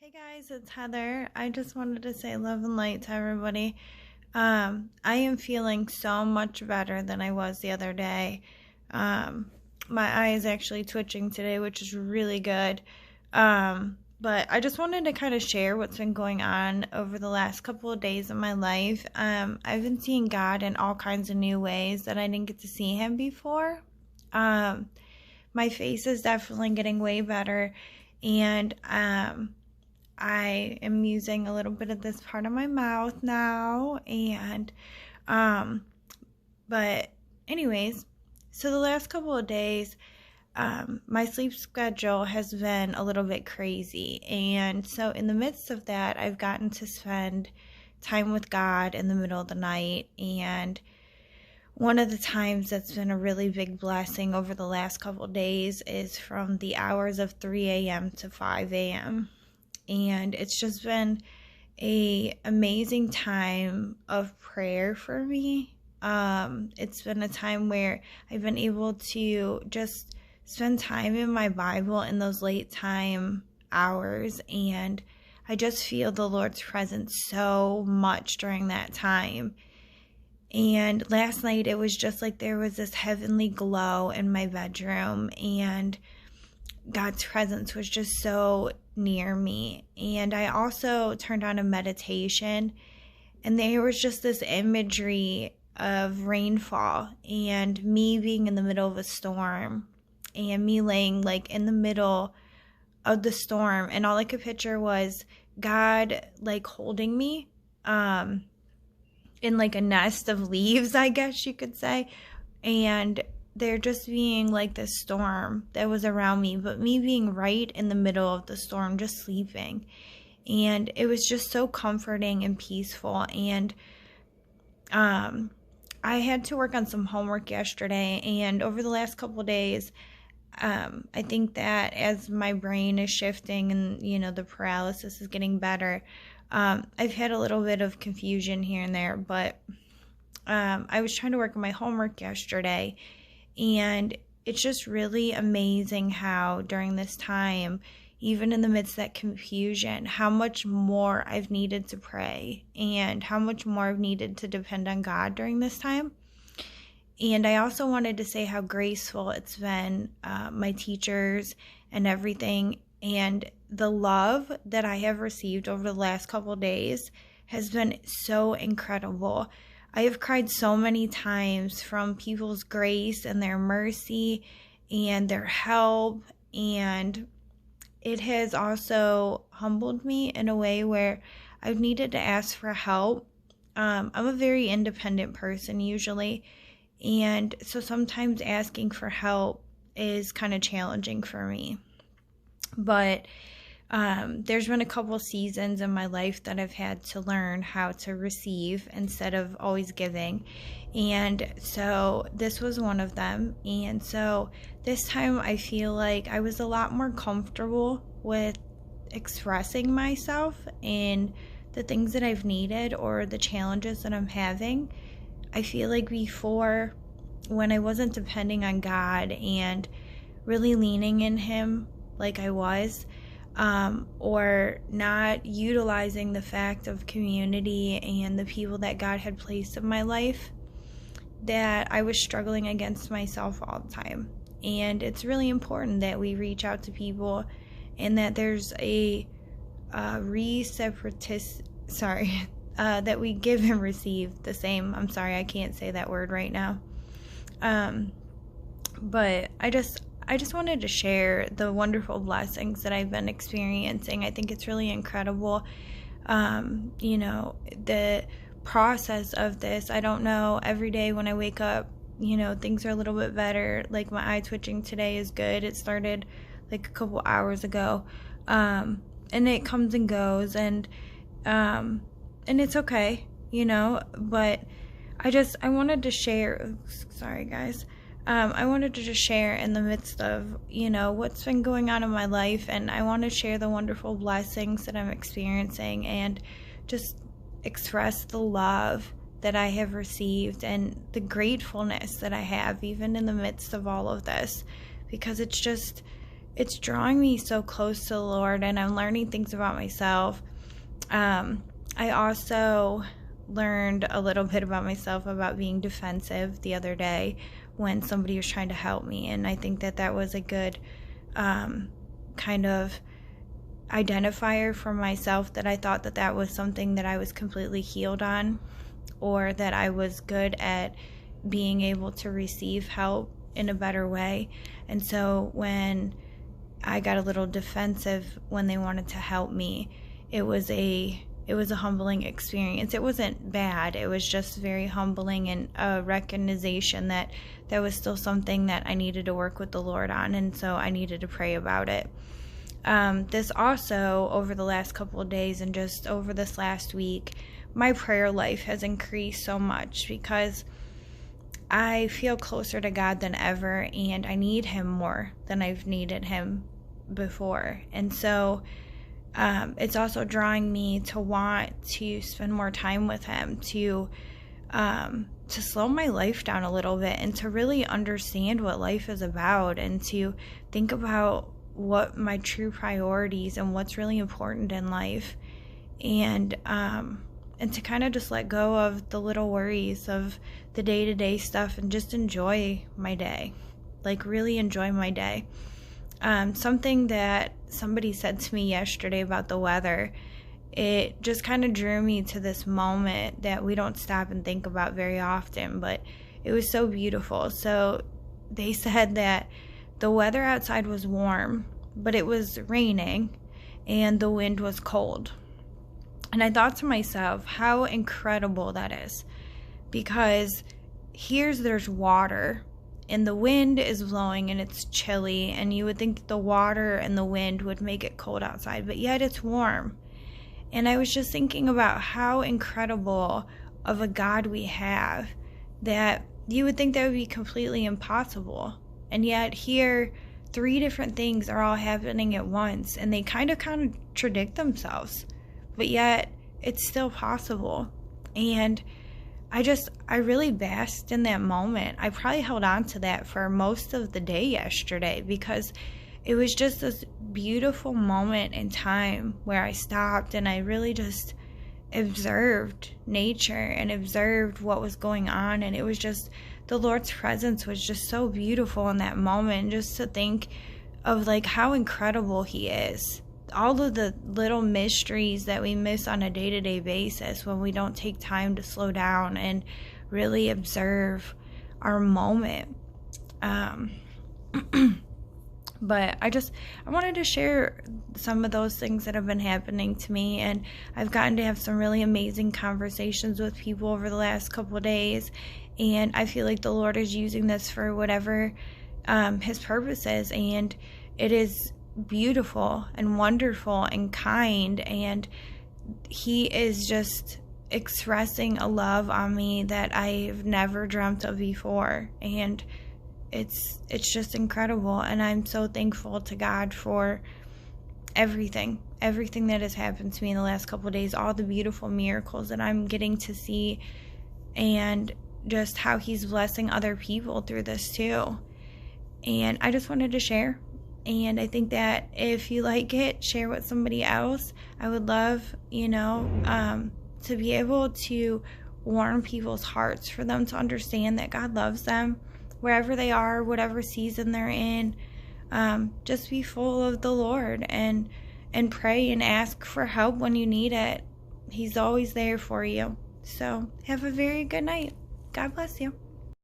Hey guys, it's Heather. I just wanted to say love and light to everybody. I am feeling so much better than I was the other day. Um, my eye is actually twitching today, which is really good. But I just wanted to kind of share what's been going on over the last couple of days of my life. I've been seeing God in all kinds of new ways that I didn't get to see Him before. My face is definitely getting way better, and I am using a little bit of this part of my mouth now, and but anyways, so the last couple of days, my sleep schedule has been a little bit crazy, and so in the midst of that, I've gotten to spend time with God in the middle of the night. And one of the times that's been a really big blessing over the last couple of days is from the hours of 3 a.m. to 5 a.m. And it's just been a amazing time of prayer for me. It's been a time where I've been able to just spend time in my Bible in those late time hours, and I just feel the Lord's presence so much during that time. And last night it was just like there was this heavenly glow in my bedroom, and God's presence was just so near me. And I also turned on a meditation, and there was just this imagery of rainfall and me being in the middle of a storm and me laying like in the middle of the storm, and all I could picture was God like holding me in like a nest of leaves, I guess you could say, and there just being like this storm that was around me, but me being right in the middle of the storm, just sleeping. And it was just so comforting and peaceful. And I had to work on some homework yesterday, and over the last couple of days, I think that as my brain is shifting and, the paralysis is getting better, I've had a little bit of confusion here and there, but I was trying to work on my homework yesterday, and it's just really amazing how during this time, even in the midst of that confusion, how much more I've needed to pray and how much more I've needed to depend on God during this time. And I also wanted to say how graceful it's been, my teachers and everything, and the love that I have received over the last couple of days has been so incredible. I have cried so many times from people's grace and their mercy and their help, and it has also humbled me in a way where I've needed to ask for help. I'm a very independent person usually, and so sometimes asking for help is kind of challenging for me. But there's been a couple seasons in my life that I've had to learn how to receive instead of always giving. And so this was one of them. And so this time I feel like I was a lot more comfortable with expressing myself in the things that I've needed or the challenges that I'm having. I feel like before, when I wasn't depending on God and really leaning in Him like I was, or not utilizing the fact of community and the people that God had placed in my life, that I was struggling against myself all the time. And it's really important that we reach out to people and that there's a that we give and receive the same. I'm sorry, I can't say that word right now. But I just wanted to share the wonderful blessings that I've been experiencing. I think it's really incredible. The process of this, I don't know, every day when I wake up, things are a little bit better. Like my eye twitching today is good. It started like a couple hours ago. And it comes and goes, and it's okay, but I wanted to share, sorry guys. I wanted to just share in the midst of, what's been going on in my life, and I want to share the wonderful blessings that I'm experiencing and just express the love that I have received and the gratefulness that I have even in the midst of all of this, because it's just, it's drawing me so close to the Lord, and I'm learning things about myself. I also learned a little bit about myself about being defensive the other day when somebody was trying to help me, and I think that was a good kind of identifier for myself, that I thought that was something that I was completely healed on, or that I was good at being able to receive help in a better way. And so when I got a little defensive when they wanted to help me, it was a humbling experience. It wasn't bad. It was just very humbling, and a recognition that there was still something that I needed to work with the Lord on, and so I needed to pray about it. This also, over the last couple of days and just over this last week, my prayer life has increased so much because I feel closer to God than ever, and I need Him more than I've needed Him before. And so it's also drawing me to want to spend more time with Him, to slow my life down a little bit, and to really understand what life is about, and to think about what my true priorities and what's really important in life, and to kind of just let go of the little worries of the day-to-day stuff and just enjoy my day, like really enjoy my day. Something that somebody said to me yesterday about the weather, it just kind of drew me to this moment that we don't stop and think about very often, but it was so beautiful. So they said that the weather outside was warm, but it was raining and the wind was cold. And I thought to myself, how incredible that is, because there's water and the wind is blowing and it's chilly, and you would think that the water and the wind would make it cold outside, but yet it's warm. And I was just thinking about how incredible of a God we have, that you would think that would be completely impossible. And yet here, 3 different things are all happening at once, and they kind of contradict themselves, but yet it's still possible. And I really basked in that moment. I probably held on to that for most of the day yesterday, because it was just this beautiful moment in time where I stopped and I really just observed nature and observed what was going on. And it was just, the Lord's presence was just so beautiful in that moment, just to think of like how incredible He is. All of the little mysteries that we miss on a day-to-day basis when we don't take time to slow down and really observe our moment. But I wanted to share some of those things that have been happening to me, and I've gotten to have some really amazing conversations with people over the last couple of days, and I feel like the Lord is using this for whatever His purpose is, and it is beautiful and wonderful and kind, and He is just expressing a love on me that I've never dreamt of before, and it's just incredible. And I'm so thankful to God for everything that has happened to me in the last couple of days, all the beautiful miracles that I'm getting to see, and just how He's blessing other people through this too. And I just wanted to share. And I think that if you like it, share with somebody else. I would love, to be able to warm people's hearts, for them to understand that God loves them wherever they are, whatever season they're in. Just be full of the Lord and pray and ask for help when you need it. He's always there for you. So have a very good night. God bless you.